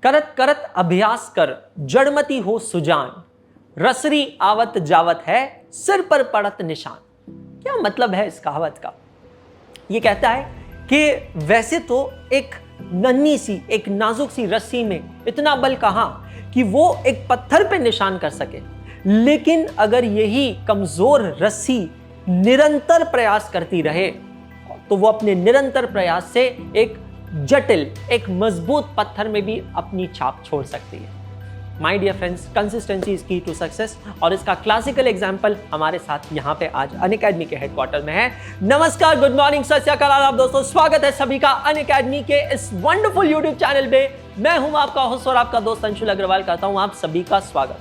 करत करत अभ्यास कर जड़मती हो सुजान, रसरी आवत जावत है सिर पर पड़त निशान। क्या मतलब है इस कहावत का? ये कहता है कि वैसे तो एक नन्ही सी एक नाजुक सी रस्सी में इतना बल कहां कि वो एक पत्थर पे निशान कर सके, लेकिन अगर यही कमजोर रस्सी निरंतर प्रयास करती रहे तो वो अपने निरंतर प्रयास से एक जटिल एक मजबूत पत्थर में भी अपनी छाप छोड़ सकती है। My dear friends, consistency is key to success और इसका क्लासिकल एग्जांपल हमारे साथ यहाँ पे आज अनअकैडमी के हेडक्वार्टर में है। नमस्कार, गुड मॉर्निंग, सत श्री अकाल आदाब दोस्तों, स्वागत है सभी का अनअकैडमी के इस वंडरफुल यूट्यूब चैनल पे। मैं हूं आपका होस्ट और आपका दोस्त अंशुल अग्रवाल, कहता हूं आप सभी का स्वागत।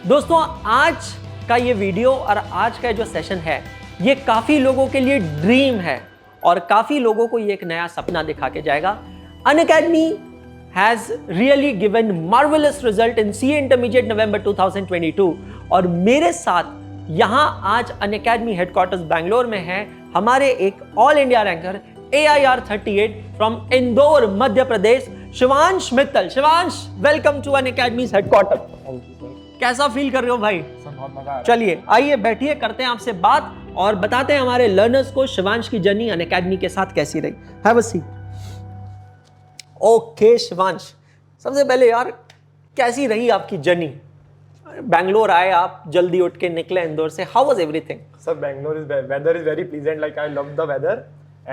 दोस्तों, आज का ये वीडियो और आज का जो सेशन है ये काफी लोगों के लिए ड्रीम है और काफी लोगों को ये एक नया सपना दिखा के जाएगा। Unacademy has really given marvelous result in CA Intermediate November 2022 और मेरे साथ यहाँ आज अनअकैडमी हेडक्वार्टर्स बैंगलोर में है हमारे एक all India ranker AIR 38 from Indore Madhya Pradesh, Shivansh Mittal. Shivansh, welcome to Unacademy's headquarter. कैसा फील कर रहे हो भाई? बहुत मजा आ रहा है। चलिए आइए बैठिए, करते हैं आपसे बात और बताते हैं हमारे लर्नर्स को शिवांश की जर्नी अनअकैडमी के साथ कैसी रही। Have a seat. Okay Shivansh, सबसे पहले यार कैसी रही आपकी जर्नी? बैंगलोर आए आप, जल्दी उठ के निकले इंदौर से, how was everything? Sir, Bangalore is weather is very pleasant. Like I loved the weather,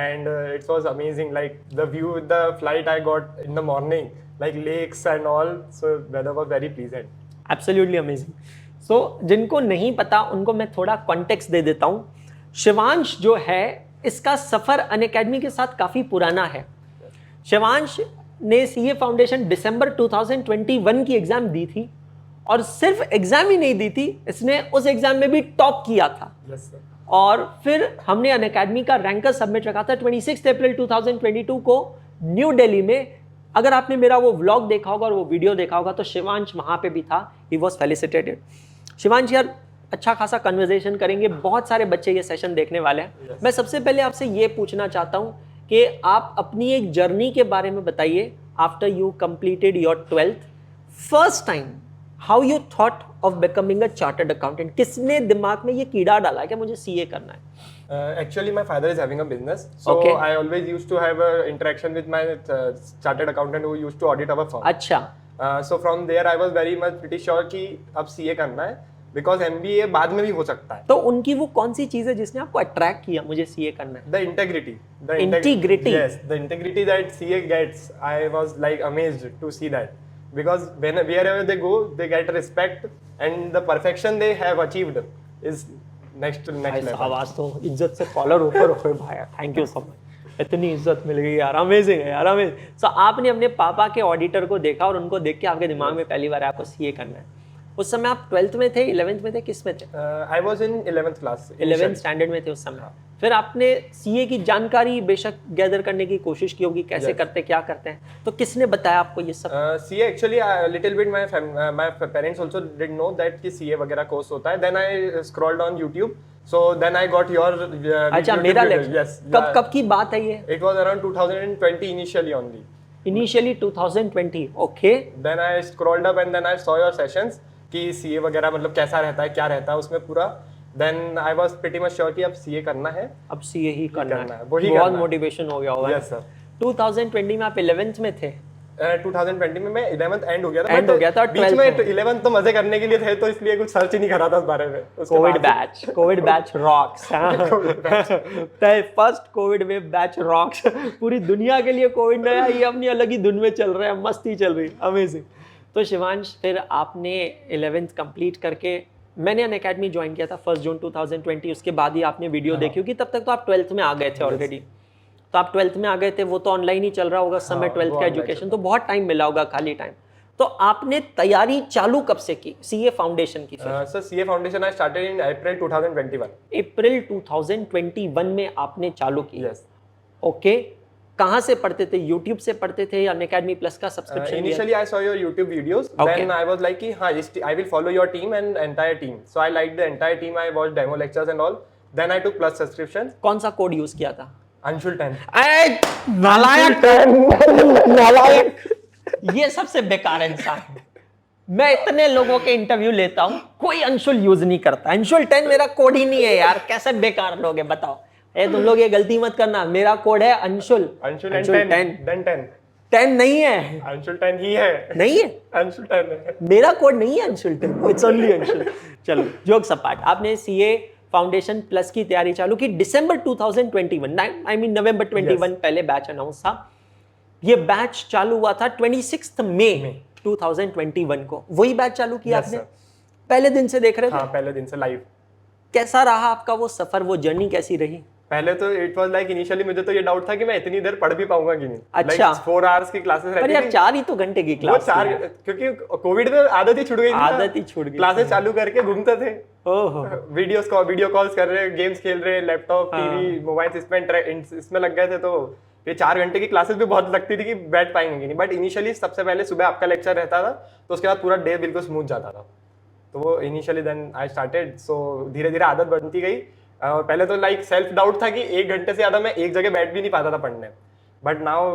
and it was amazing. Like the view with the flight I got in the morning, like lakes and all. So weather was very pleasant. Absolutely amazing. So जिनको नहीं पता उनको मैं थोड़ा context दे देता हूँ। शिवांश जो है इसका सफर अनअकैडमी के साथ काफी पुराना है। शिवांश ने सीए फाउंडेशन दिसंबर 2021 की एग्जाम दी थी और सिर्फ एग्जाम ही नहीं दी थी, इसने उस एग्जाम में भी टॉप किया था। Yes, sir. और फिर हमने अनअकैडमी का रैंकर सबमिट रखा था 26 अप्रैल 2022 को न्यू दिल्ली में। अगर आपने मेरा वो व्लॉग देखा होगा और वो वीडियो देखा होगा तो शिवांश वहां पे भी था। He was felicitated. शिवांश यार, अच्छा खासा कन्वर्सेशन करेंगे, बहुत सारे बच्चे ये सेशन देखने वाले हैं। Yes. मैं सबसे पहले आपसे ये पूछना चाहता हूँ कि आप अपनी एक जर्नी के बारे में बताइए। After you completed your 12th, first time how you thought of becoming a chartered accountant? किसने दिमाग में ये कीड़ा डाला कि मुझे सीए करना है? Actually, my father is having a business, so Okay. I always used to have a interaction with my chartered accountant who used to audit our firm. अच्छा, So from there, I was very much pretty sure कि अब CA करना है, because MBA बाद में भी हो सकता है. तो उनकी वो कौन सी चीज है जिसने आपको अट्रैक्ट किया मुझे सीए करना है? The integrity. Integrity? Yes, the integrity that CA gets, I was like amazed to see that. Because wherever they go, they get respect, and the perfection they have achieved is next level. आवाज तो इज्जत से collar ऊपर हो भाई, thank you so much, इतनी इज्जत मिल गई यार, अमेजिंग है यार, अमेजिंग। सो आपने अपने पापा के ऑडिटर को देखा और उनको देख के आपके दिमाग में पहली बार आपको सीए करना है। उस समय आप 12th में थे, 11th में थे, किस में थे? I was in 11th class. 11th standard में थे उस समय। फिर आपने सीए की जानकारी बेशक गैदर करने की कोशिश की होगी, कैसे Yes. करते क्या करते हैं, तो किसने बताया आपको ये सब? CA actually a little bit my parents also did know that कि CA वगैरह कोर्स होता है. Then I scrolled on YouTube. So then I got your अच्छा, YouTube मेरा video. Lecture Yes. कब की बात है ये? It was around 2020 initially only. Initially 2020, okay. Then I scrolled up and then I saw your sessions कि CA वगैरह मतलब कैसा रहता है, क्या रहता है उसमें पूरा. Then I was pretty much sure कि अब CA करना है. अब सीए ही करना है, वही बहुत करना है. मोटिवेशन हो गया होगा। Yes sir. 2020 में आप 11th में थे? 2020 में मैं 11th एंड हो गया था. End हो गया था, बीच 12th में में. 11th तो मजे करने के लिए थे, तो इसलिए कुछ सर्च ही नहीं करा था उस बारे में. उसके कोविड बाद- बैच रॉक्स। फर्स्ट कोविड में बैच रॉक्स। पूरी दुनिया के लिए कोविड नया, ये अपनी अलग ही धुन में चल रहा है, मस्ती चल रही, अमेजिंग। तो शिवांश, फिर आपने 11th कंप्लीट करके मैंने अनअकैडमी ज्वाइन किया था 1 जून 2020। उसके बाद ही आपने वीडियो देखी होगी, तब तक तो आप 12th में आ गए थे ऑलरेडी। तो आप 12th में आ गए थे, वो तो ऑनलाइन ही चल रहा होगा उस समय 12th वो का online एजुकेशन, तो बहुत टाइम मिला होगा, खाली टाइम। तो आपने तैयारी चालू कब से की सीए फाउंडेशन की? Sir CA foundation I started in April 2021. April 2021 में आपने चालू की? Yes. ओके। कहाँ से पढ़ते थे? यूट्यूब से पढ़ते थे या अनअकैडमी प्लस का subscription? Initially I saw your YouTube videos. Okay. Then I was like कि हाँ I will follow your team and entire team. So I liked the entire team. I watched demo lectures and all. Then I took plus subscriptions. कौन सा code use किया था? Anshul 10. नालायक, नालायक। ये सबसे बेकार इंसान है। मैं इतने लोगों के इंटरव्यू लेता हूं, कोई अंशुल यूज नहीं करता। अंशुल 10 मेरा कोड ही नहीं है यार, कैसे बेकार लोग है बताओ। तुम लोग ये गलती मत करना, मेरा कोड है अंशुल 10 नहीं है, अंशुल 10 ही है, नहीं है, अंशुल 10 है, मेरा कोड नहीं है अंशुल 10, इट्स ओनली अंशुल। चलो जोक्स अपार्ट, आपने सीए फाउंडेशन प्लस की तैयारी चालू की दिसंबर 2021, आई मीन नवंबर 21 पहले बैच अनाउंस था। ये बैच चालू हुआ था 26 मई 2021 को। वही बैच चालू किया आपने? पहले दिन से देख रहे थे? हाँ, पहले दिन से लाइव। कैसा रहा आपका वो सफर, वो जर्नी कैसी रही? पहले तो इट वाज लाइक इनिशियली मुझे तो ये डाउट था कि मैं इतनी देर पढ़ भी पाऊंगा कि नहीं। अच्छा, 4 आवर्स की क्लासेस रहती थी। पर यार 4 ही तो घंटे की क्लास वो 4, क्योंकि कोविड में आदत ही छूट गई थी। आदत ही छूट गई, क्लासेस चालू करके घूमते थे। ओहो, वीडियो कॉल्स कर रहे, गेम्स खेल रहे, लैपटॉप, टीवी, मोबाइल इसमें लग गए थे। तो ये 4 घंटे की क्लासेस भी बहुत लगती थी कि बैठ पाएंगे कि नहीं। बट इनिशियली सबसे पहले सुबह आपका लेक्चर रहता था, तो उसके बाद पूरा डे बिल्कुल स्मूथ जाता था। तो वो इनिशियली देन आई स्टार्टेड, सो धीरे धीरे आदत बनती गई। और पहले तो लाइक सेल्फ डाउट था कि 1 घंटे से ज्यादा मैं एक जगह बैठ भी नहीं पाता था पढ़ने। But now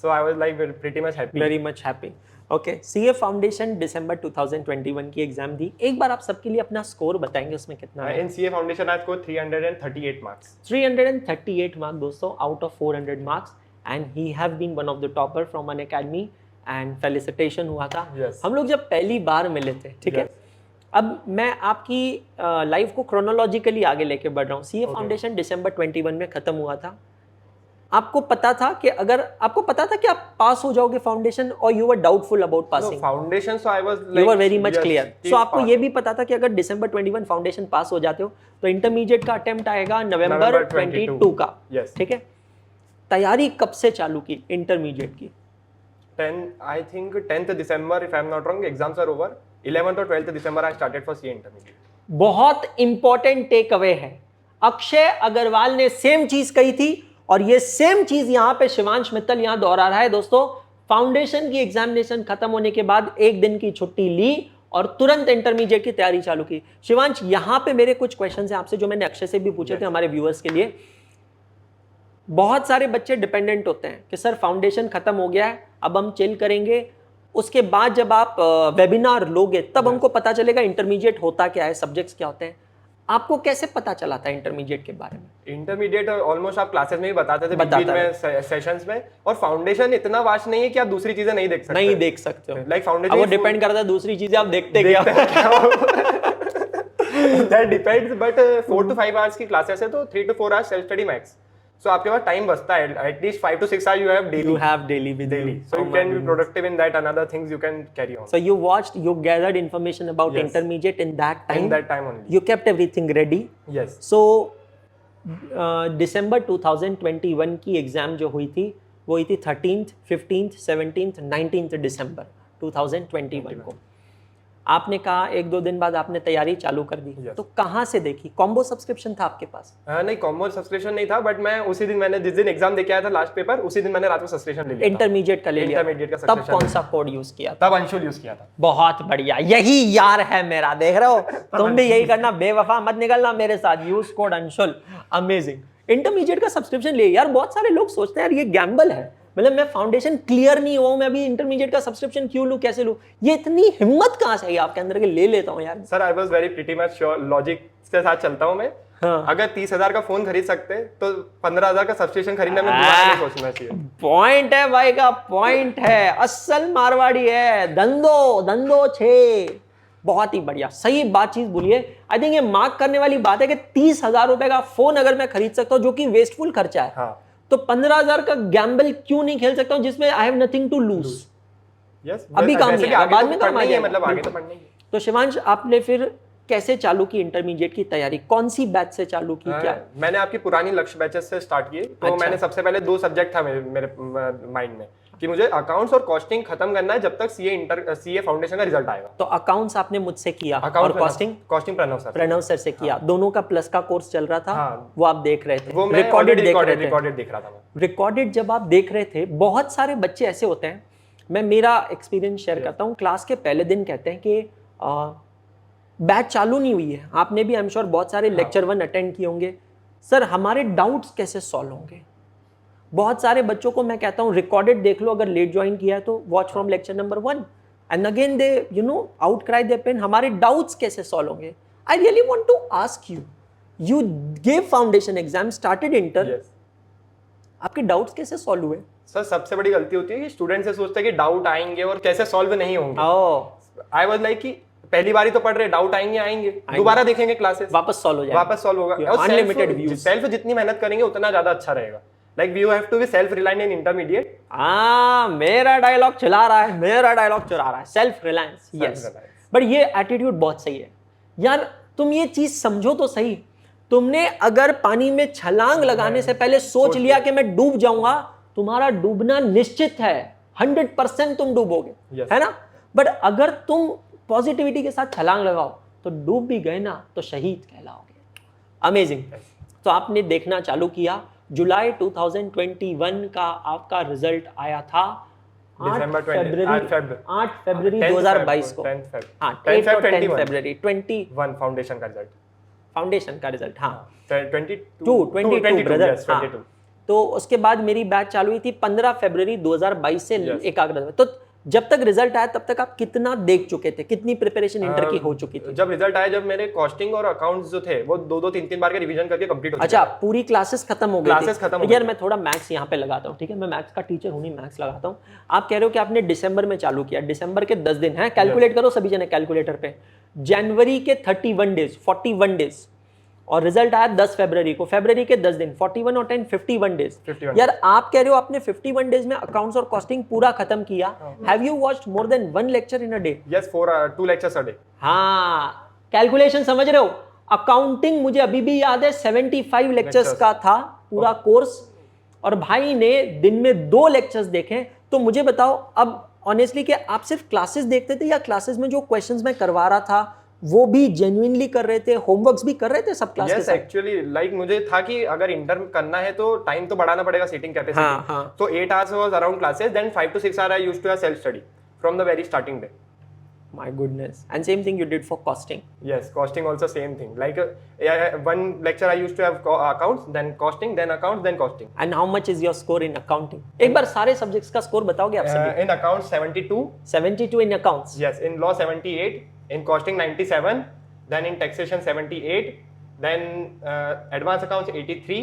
so I was like pretty much happy, very much happy. Okay, CA foundation December 2021 की एग्जाम दी। एक बार आप सबके लिए अपना स्कोर बताएंगे, उसमें कितना है? In CA foundation I score 338 marks. 338 marks दोस्तों, out of 400 marks, and he have been one of the topper from Unacademy, and felicitation हुआ था। हम लोग जब पहली बार मिले थे, ठीक है। अब मैं आपकी लाइफ को क्रोनोलॉजिकली आगे लेके बढ़ रहा हूँ। सीए फाउंडेशन दिसंबर 21 में खत्म हुआ था। आपको पता था कि आप पास हो जाओगे फाउंडेशन, और you were doubtful about passing? Foundation so I was like, you were very much clear. So आपको ये भी पता था कि अगर दिसंबर 21 फाउंडेशन पास हो जाते हो तो इंटरमीडिएट का अटेम्प्ट आएगा नवंबर 22 का, ठीक है। तैयारी कब से चालू की इंटरमीडिएट की? 10th दिसंबर, if I am not wrong, exams are over. 11th और 12th दिसंबर I started for CA intermediate. बहुत इंपॉर्टेंट टेक अवे है, अक्षय अग्रवाल ने सेम चीज कही थी, और ये सेम चीज यहां पे शिवांश मित्तल यहां दोहरा रहा है। दोस्तों, फाउंडेशन की एग्जामिनेशन खत्म होने के बाद 1 दिन की छुट्टी ली और तुरंत इंटरमीडिएट की तैयारी चालू की। शिवांश, यहां पे मेरे कुछ क्वेश्चन हैं आपसे जो मैंने अक्षय से भी पूछे थे हमारे व्यूअर्स के लिए। बहुत सारे बच्चे डिपेंडेंट होते हैं कि सर फाउंडेशन खत्म हो गया है, अब हम चिल करेंगे, उसके बाद जब आप वेबिनार लोगे तब हमको पता चलेगा इंटरमीडिएट होता क्या है, सब्जेक्ट्स क्या होते हैं। आपको कैसे पता चला था इंटरमीडिएट के बारे में? इंटरमीडिएट ऑलमोस्ट आप क्लासेस में ही बताते थे, बीच में सेशंस में। और फाउंडेशन इतना वास्ट नहीं है कि आप दूसरी चीजें नहीं देख सकते हो। लाइक फाउंडेशन वो डिपेंड करता है दूसरी चीजें आप देखते क्या। That depends, but 4 to 5 hours की क्लासेस है तो 3 to 4 hours self study max. So आपके पास टाइम बचता है, at least 5 to 6 hours you have daily. You have daily with you. So you can be productive in that, and other things you can carry on. So you gathered information about intermediate in that time. In that time only. You kept everything ready. Yes. So December 2021 की exam जो हुई थी वो हुई थी 13th, 15th, 17th, 19th December 2021 को। आपने कहा 1-2 दिन बाद आपने तैयारी चालू कर दी। तो कहाँ से देखी? कॉम्बो सब्सक्रिप्शन था आपके पास? नहीं, कॉम्बो सब्सक्रिप्शन नहीं था, बट मैं उसी दिन, मैंने जिस दिन एग्जाम देके आया था लास्ट पेपर, उसी दिन मैंने रात में सब्सक्रिप्शन ले लिया। इंटरमीडिएट का ले लिया? इंटरमीडिएट का तब कौन सा कोड यूज किया? तब अंशुल यूज किया था। बहुत बढ़िया, यही यार है मेरा, देख रहे हो? तुम भी यही करना, बेवफा मत निकलना मेरे साथ, use code Anshul. Amazing. Intermediate का सब्सक्रिप्शन ले यार। बहुत सारे लोग सोचते हैं यार ये गैम्बल है, मतलब मैं फाउंडेशन क्लियर नहीं हुआ, मैं अभी इंटरमीडिएट का सब्सक्रिप्शन क्यों लूं, कैसे लूं? ये इतनी हिम्मत कहां से आई आपके अंदर के ले लेता हूं यार? Sir, I was very pretty much sure, logic के साथ चलता हूं मैं। हाँ। अगर 30,000 का फोन खरीद सकते तो 15,000 का सब्सक्रिप्शन खरीदना में दोबारा नहीं सोचना चाहिए। पॉइंट है भाई का, पॉइंट है, असल मारवाड़ी है, धंधो छे। बहुत ही बढ़िया, सही बात चीज बोलिए। आई थिंक ये मार्क करने वाली बात है कि 30,000 रुपए का फोन अगर मैं खरीद सकता हूं, जो कि वेस्टफुल खर्चा है, हाँ, तो 15,000 का गैम्बल क्यों नहीं खेल सकता हूं जिसमें I have nothing to lose? अभी काम नहीं है, बाद में काम आ जाएगा, मतलब आगे तो पढ़ना ही है। तो शिवांश, आपने फिर कैसे चालू की इंटरमीडिएट की तैयारी? कौन सी बैच से चालू की? क्या मैंने आपकी पुरानी लक्ष्य बैचेस से स्टार्ट किए। तो अच्छा। मैंने सबसे पहले 2 सब्जेक्ट था मेरे माइंड में कि मुझे अकाउंट्स और कॉस्टिंग खत्म करना है जब तक सीए फाउंडेशन का रिजल्ट आएगा। तो अकाउंट्स आपने मुझसे किया और कॉस्टिंग प्रणव सर से किया। दोनों का प्लस का कोर्स चल रहा था। हाँ। वो आप देख रहे थे, रिकॉर्डेड देख रहा था मैं। रिकॉर्डेड जब आप देख रहे थे, बहुत सारे बच्चे ऐसे होते हैं, मैं मेरा एक्सपीरियंस शेयर करता हूँ। क्लास के पहले दिन कहते हैं कि बैच चालू नहीं हुई है। आपने भी आई एम श्योर बहुत सारे लेक्चर 1 अटेंड किए होंगे। सर, हमारे डाउट्स कैसे सॉल्व होंगे? बहुत सारे बच्चों को मैं कहता हूँ रिकॉर्डेड देख लो, अगर लेट ज्वाइन किया है तो watch from lecture number 1 and again they out cry their pain, हमारे डाउट्स कैसे सॉल्व होंगे। I really want to ask you give foundation exam, started inter, आपके डाउट्स कैसे सॉल्व हुए? सर सबसे बड़ी गलती होती है कि स्टूडेंट से सोचते हैं कि डाउट आएंगे और कैसे सॉल्व नहीं होंगे। आई वाज लाइक कि पहली बारी तो पढ़ रहे, डाउट आएंगे, दोबारा देखेंगे क्लासेस, वापस सॉल्व हो जाएगा, वापस सॉल्व होगा। अनलिमिटेड व्यूज, सेल्फ जितनी मेहनत करेंगे उतना ज्यादा अच्छा रहेगा। Like we have to be self reliant in intermediate. मेरा डायलॉग चला रहा है, सेल्फ रिलायंस। यस, बट ये एटीट्यूड बहुत सही है यार। तुम ये चीज समझो तो सही, तुमने अगर पानी में छलांग लगाने से पहले सोच लिया कि मैं डूब जाऊंगा, तुम्हारा डूबना निश्चित है, 100% तुम डूबोगे, है ना। बट अगर तुम पॉजिटिविटी के साथ छलांग लगाओ तो डूब भी गए ना तो शहीद कहलाओगे। अमेजिंग। तो आपने देखना चालू किया, जुलाई 2021 का आपका रिजल्ट आया था 8 फरवरी 2022 को। हाँ, 10 फरवरी 21 फाउंडेशन का रिजल्ट। हाँ, 22 ब्रदर। हाँ, तो उसके बाद मेरी बैच चालू हुई थी 15 फरवरी 2022 से एकाग्रता में। तो जब तक रिजल्ट आया तब तक आप कितना देख चुके थे, कितनी प्रिपरेशन इंटर की हो चुकी थी? जब रिजल्ट आया, जब मेरे कॉस्टिंग और अकाउंट्स जो थे वो 2-3 बार के रिवीजन करके कंप्लीट हो चुके। अच्छा, पूरी क्लासेस खत्म हो गई? क्लासेस खत्म हो गई। यार मैं थोड़ा मैथ्स यहाँ पे लगाता हूँ, ठीक है, मैं मैथ्स का टीचर हूँ, नहीं मैथ्स लगाता हूँ। आप कह रहे हो कि आपने दिसंबर में चालू किया, दिसंबर के 10 दिन है, कैलकुलेट करो सभी जने कैलकुलेटर पे। जनवरी के 31 डेज, 41 डेज, और रिजल्ट आया 10 फरवरी को, फरवरी के 10 दिन, 41 और 10, 51 डेज। यार आप कह रहे हो आपने 51 डेज में अकाउंट्स और कॉस्टिंग पूरा खत्म किया। Have you watched more than 1 lecture in a day? Yes, 2 lectures a day. हाँ, कैलकुलेशन समझ रहे हो? अकाउंटिंग मुझे अभी भी याद है 75 लेक्चर्स का था पूरा कोर्स, और भाई ने दिन में 2 लेक्चर्स देखे। तो मुझे बताओ अब ऑनेस्टली कि आप सिर्फ क्लासेस देखते थे या क्लासेस में जो क्वेश्चंस मैं करवा रहा था वो भी जेन्युइनली कर रहे थे, होमवर्क्स भी कर रहे थे सब क्लास के साथ? एक्चुअली लाइक मुझे था कि अगर इंटर करना है तो टाइम तो बढ़ाना पड़ेगा, सीटिंग कैपेसिटी। तो 8 hours was around classes, then 5 to 6 hours I used to have self study from the very starting day. My goodness. And same thing you did for costing? Yes, costing also same thing. Like 1 lecture I used to have accounts, then costing, then accounts, then costing. And how much is your score in accounting? एक बार सारे subjects का score बताओगे आप सभी? In accounts 72. 72 in accounts? Yes, in law 78. In costing 97, then in taxation 78, then advanced accounts 83,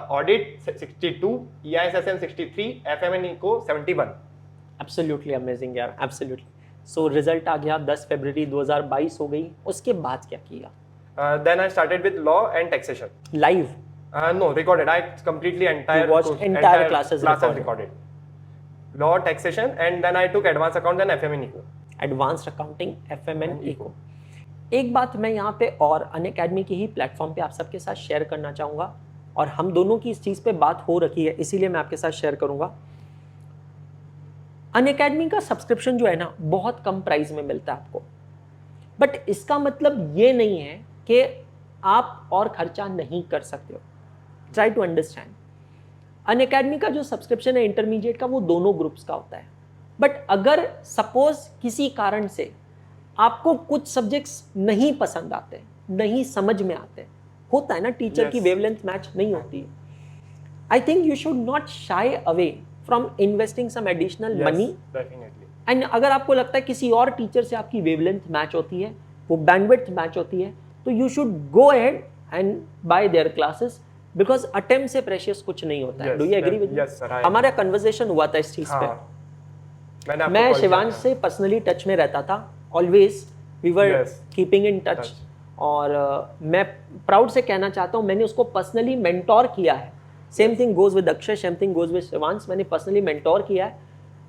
audit 62, EISSM 63, FM and ECO 71. Absolutely amazing यार, absolutely. So result आ गया 10 फरवरी 2022 हो गई, उसके बाद क्या किया? Then I started with law and taxation. Live? No, recorded. I completely entire classes recorded. Law, taxation, and then I took advanced account, then FM and ECO. Advanced accounting, FM and eco. एक बात मैं यहाँ पे और Unacademy के ही platform पे आप सबके साथ शेयर करना चाहूँगा, और हम दोनों की इस चीज़ पे बात हो रखी है इसीलिए मैं आपके साथ शेयर करूँगा। अनअकैडमी का सब्सक्रिप्शन जो है ना बहुत कम प्राइस में मिलता है आपको, बट इसका मतलब ये नहीं है कि आप और खर्चा नहीं कर सकते हो। ट्राई टू अंडरस्टैंड, अनअकैडमी का जो सब्सक्रिप्शन है इंटरमीडिएट का वो दोनों ग्रुप्स का होता है। बट अगर सपोज किसी कारण से आपको कुछ सब्जेक्ट्स नहीं पसंद आते, नहीं समझ में आते, होता है ना, टीचर की वेवलेंथ मैच नहीं होती है, I think you should not shy away from investing some additional money. And अगर आपको लगता है किसी और टीचर से आपकी वेवलेंथ मैच होती है, वो बैंडविड्थ मैच होती है, तो you should go ahead and buy their classes, because attempt से प्रेशियस कुछ नहीं होता है। Do you agree with me? हमारा कन्वर्सेशन हुआ था इस चीज पे। मैं शिवांश से पर्सनली टच में रहता था, always we were keeping in touch, और मैं प्राउड से कहना चाहता हूँ मैंने उसको पर्सनली मेंटोर किया है। Same thing goes with Akshay, same thing goes with Shivansh, मैंने पर्सनली मेंटोर किया है,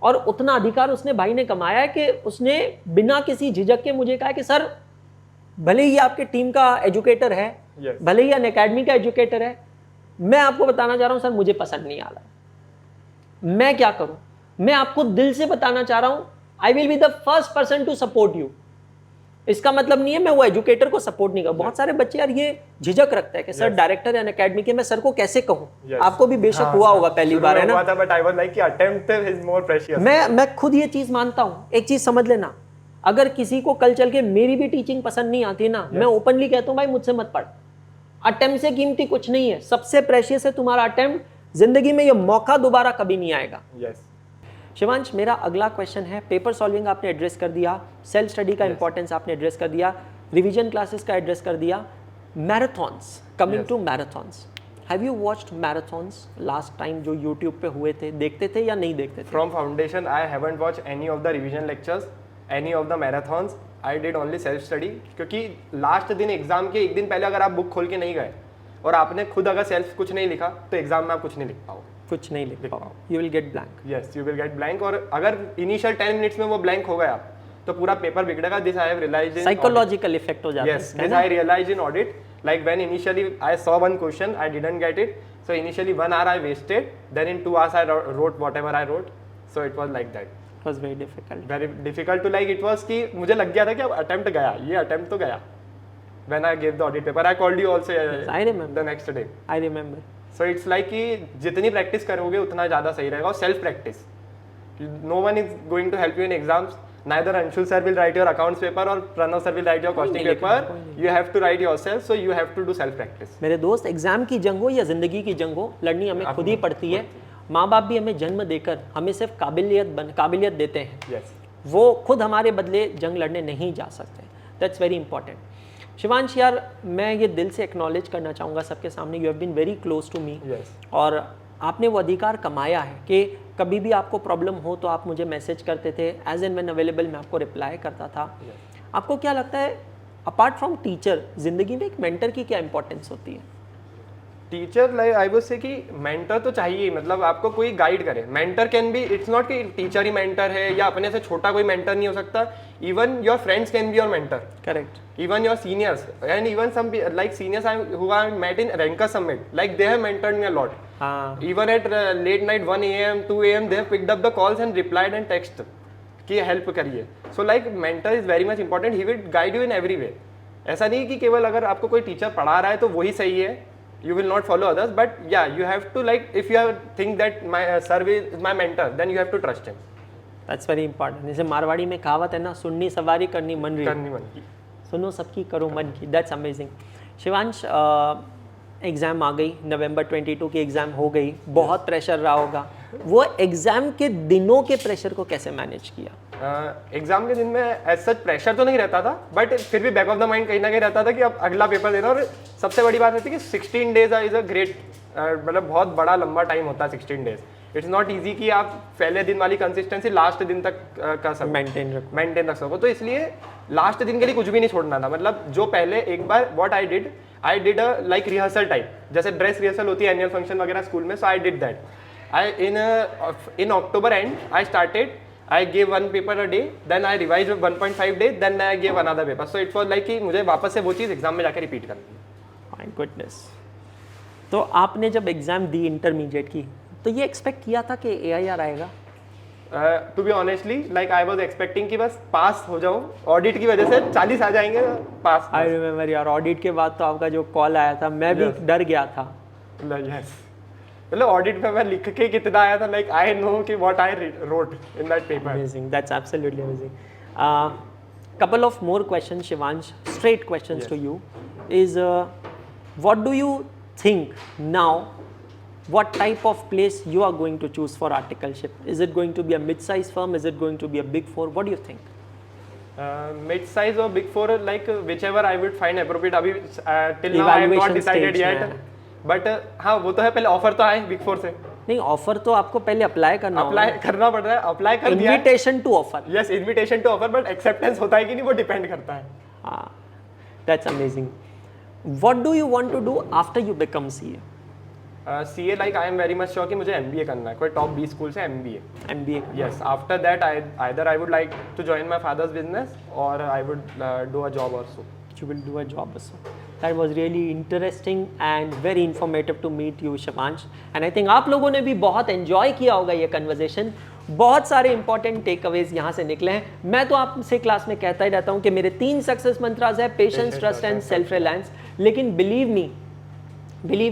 और उतना अधिकार उसने भाई ने कमाया है कि उसने बिना किसी झिझक के मुझे कहा कि सर भले ही आपके टीम का एजुकेटर है, भले ही अनअकैडमी का एजुकेटर है, मैं आपको बताना चाह रहा हूँ सर मुझे पसंद नहीं आ रहा, मैं क्या करूँ? मैं आपको दिल से बताना चाह रहा हूं, I will be the first person to support you. इसका मतलब नहीं है मैं वो एजुकेटर को सपोर्ट नहीं करूं। बहुत सारे बच्चे यार ये झिझक रखते हैं कि सर डायरेक्टर है अनअकैडमी के, मैं सर को कैसे कहूं? आपको भी बेशक हुआ होगा पहली बार, है ना? बट आई वाज लाइक कि अटेम्प्ट इज मोर प्रेशियस। मैं खुद ये चीज मानता हूं। एक चीज समझ लेना, अगर किसी को कल चल के मेरी भी टीचिंग पसंद नहीं आती ना, मैं ओपनली कहता हूं भाई मुझसे मत पढ़, अटेम्प्ट से कीमती कुछ नहीं है। सबसे प्रेशियस है तुम्हारा अटेम्प्ट, जिंदगी में ये मौका दोबारा कभी नहीं आएगा। यस। शिवांश, मेरा अगला क्वेश्चन है, पेपर सॉल्विंग आपने एड्रेस कर दिया, सेल्फ स्टडी का इंपॉर्टेंस आपने एड्रेस कर दिया, रिवीजन क्लासेस का एड्रेस कर दिया, marathons, coming to marathons, have you watched marathons last time जो यूट्यूब पे हुए थे, देखते थे या नहीं देखते थे? From foundation I haven't watch any of the revision lectures, any of the marathons, I did only self study, क्योंकि लास्ट दिन एग्जाम के एक दिन पहले अगर आप बुक खोल के नहीं गए और आपने खुद अगर सेल्फ कुछ नहीं लिखा तो एग्जाम में आप कुछ नहीं लिख पाओगे, कुछ नहीं लिख पाओ, you will get blank. Yes, you will get blank, और अगर इनिशियल 10 मिनट्स में वो ब्लैंक हो गया तो पूरा पेपर बिगड़ेगा। This I have realised in psychological effect हो जाता है। Yes, this I realized in audit. Like when initially I saw one question, I didn't get it. So initially 1 hour I wasted. Then in 2 hours I wrote whatever I wrote. So it was like that. It was very difficult. Very difficult to like it was कि मुझे लग गया था कि अब attempt गया, ये attempt तो गया. When I gave the audit paper, I called you also. Yes, I remember. The next day. I remember. So it's like कि जितनी practice करोगे उतना ज़्यादा सही रहेगा, और self practice. No one is going to help you in exams. Neither Anshul sir will write your accounts paper or Pranav sir will write your costing paper. You have to write yourself, so you have to do self practice. मेरे दोस्त, exam की जंग हो या जिंदगी की जंग हो, लड़नी हमें खुद ही पड़ती है। माँ बाप भी हमें जन्म देकर हमें सिर्फ काबिलियत देते हैं। Yes. वो खुद हमारे बदले जंग लड़ने नहीं जा सकते। That's very important. शिवांश यार, मैं ये दिल से एक्नॉलेज करना चाहूँगा सबके सामने, you have been very close to me. Yes. और आपने वो अधिकार कमाया है कि कभी भी आपको प्रॉब्लम हो तो आप मुझे मैसेज करते थे, एज एंड व्हेन अवेलेबल मैं आपको रिप्लाई करता था। आपको क्या लगता है, अपार्ट फ्रॉम टीचर, जिंदगी में एक मेंटर की क्या इंपॉर्टेंस होती है? Teacher, like I would say कि मेंटर तो चाहिए, मतलब आपको कोई गाइड करे। Mentor can be, it's not कि टीचर ही मेंटर है या अपने से छोटा कोई मेंटर नहीं हो सकता। Even your friends can be your mentor. Correct. Even your seniors and even some like seniors who I met in Ranker Summit, like they have mentored me a lot. Even at late night 1 a.m. 2 a.m. they have picked up the calls and replied and text कि help करिए। So like mentor is very much important. He will guide you in every way. ऐसा नहीं कि केवल अगर आपको कोई teacher पढ़ा रहा है तो वही सही है, you will not follow others, but yeah, you have to like if you think that my sir is my mentor, then you have to trust him. That's very important. जैसे मारवाड़ी में कहावत है ना, सुननी सवारी करनी मन की, सुनो सबकी करो मन की। That's amazing. शिवांश, एग्ज़ाम आ गई, नवंबर 22 की एग्ज़ाम हो गई, बहुत प्रेशर रहा होगा, वो एग्ज़ाम के दिनों के प्रेशर को कैसे मैनेज किया? एग्जाम के दिन में एज सच प्रेशर तो नहीं रहता था, बट फिर भी बैक ऑफ द माइंड कहीं ना कहीं रहता था कि अब अगला पेपर देना। और सबसे बड़ी बात रहती है कि 16 डेज इज अ ग्रेट, मतलब बहुत बड़ा लंबा टाइम होता है 16 डेज। इट्स नॉट ईजी कि आप पहले दिन वाली कंसिस्टेंसी लास्ट दिन तक कर सको, मेंटेन रख सको। तो इसलिए लास्ट दिन के लिए कुछ भी नहीं छोड़ना था। मतलब जो पहले एक बार what I did a like rehearsal type, जैसे ड्रेस रिहर्सल होती है एनुअल फंक्शन वगैरह स्कूल में, so I did that. I in October and I started, I gave one paper a day, then I revised 1.5 days, then I gave another paper. So it was like कि मुझे वापस से वो चीज़ exam में जाकर repeat करनी है। My goodness। तो आपने जब एग्जाम दी इंटरमीडिएट की, तो ये एक्सपेक्ट किया था कि AIR आएगा? To be honestly, like I was expecting कि बस पास हो जाऊँ, ऑडिट की वजह से 40 आ जाएंगे पास। आई रिमेम्बर यार, ऑडिट के बाद तो आपका जो कॉल आया था, मैं भी डर गया था। यस, मतलब ऑडिट में मैं लिख के कितना आया था, लाइक आई नो कि what I wrote in that paper. Amazing, that's absolutely amazing. couple of more questions, Shivansh, straight questions to you is what do you think now, what type of place you are going to choose for articleship? Is it going to be a mid-size firm? Is it going to be a big four? What do you think? Mid-size or big four, like whichever I would find appropriate. अभी till now I have not decided yet. But हाँ, वो तो है, पहले offer तो आए big four से। नहीं, ऑफर तो आपको पहले अप्लाई पड़ रहा है, अप्लाई कर दिया, invitation to offer. Yes, invitation to offer, but acceptance होता है कि नहीं वो डिपेंड करता है। हाँ, that's amazing. What do you want to do after you become CA? CA, like I am very much sure कि मुझे एमबीए करना है, कोई टॉप 20 स्कूल से MBA. Yes, after that either I would like to join my father's business और I would do a job also. You will do a job also. That was really interesting and very informative to meet you, Shivansh. And I think आप लोगों ने भी बहुत enjoy किया होगा ये conversation. बहुत सारे important takeaways यहाँ से निकले हैं। मैं तो आपसे क्लास में कहता ही रहता हूँ कि मेरे 3 सक्सेस मंत्रास है, patience, trust and self reliance. लेकिन बिलीव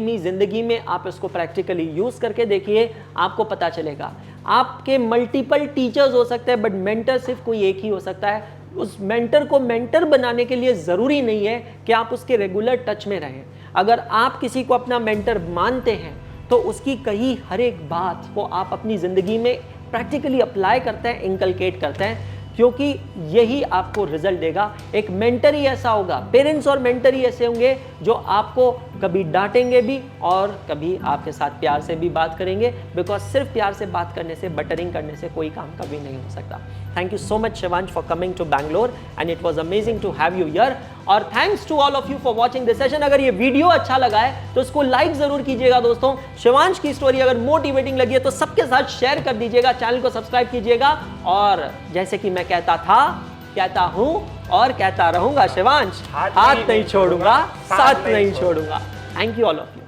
मी, जिंदगी में आप इसको प्रैक्टिकली यूज करके देखिए, आपको पता चलेगा। आपके मल्टीपल टीचर्स हो सकते हैं, बट मेंटर सिर्फ कोई एक ही हो सकता है। उस मेंटर को मेंटर बनाने के लिए ज़रूरी नहीं है कि आप उसके रेगुलर टच में रहें। अगर आप किसी को अपना मेंटर मानते हैं तो उसकी कही हर एक बात को आप अपनी ज़िंदगी में प्रैक्टिकली अप्लाई करते हैं, इंकलकेट करते हैं, क्योंकि यही आपको रिजल्ट देगा। एक मेंटर ही ऐसा होगा, पेरेंट्स और मेंटर ही ऐसे होंगे जो आपको कभी डांटेंगे भी और कभी आपके साथ प्यार से भी बात करेंगे, बिकॉज सिर्फ प्यार से बात करने से, बटरिंग करने से कोई काम कभी नहीं हो सकता। Thank you so much Shivansh for coming to Bangalore and it was amazing to have you here. और thanks to all of you for watching this session. अगर ये वीडियो अच्छा लगा है तो इसको लाइक जरूर कीजिएगा दोस्तों। शिवांश की स्टोरी अगर मोटिवेटिंग लगी है तो सबके साथ शेयर कर दीजिएगा, चैनल को सब्सक्राइब कीजिएगा। और जैसे कि मैं कहता था, कहता हूं और कहता रहूंगा, शिवांश हाथ नहीं छोड़ूंगा, साथ नहीं छोड़ूंगा। Thank you all of you.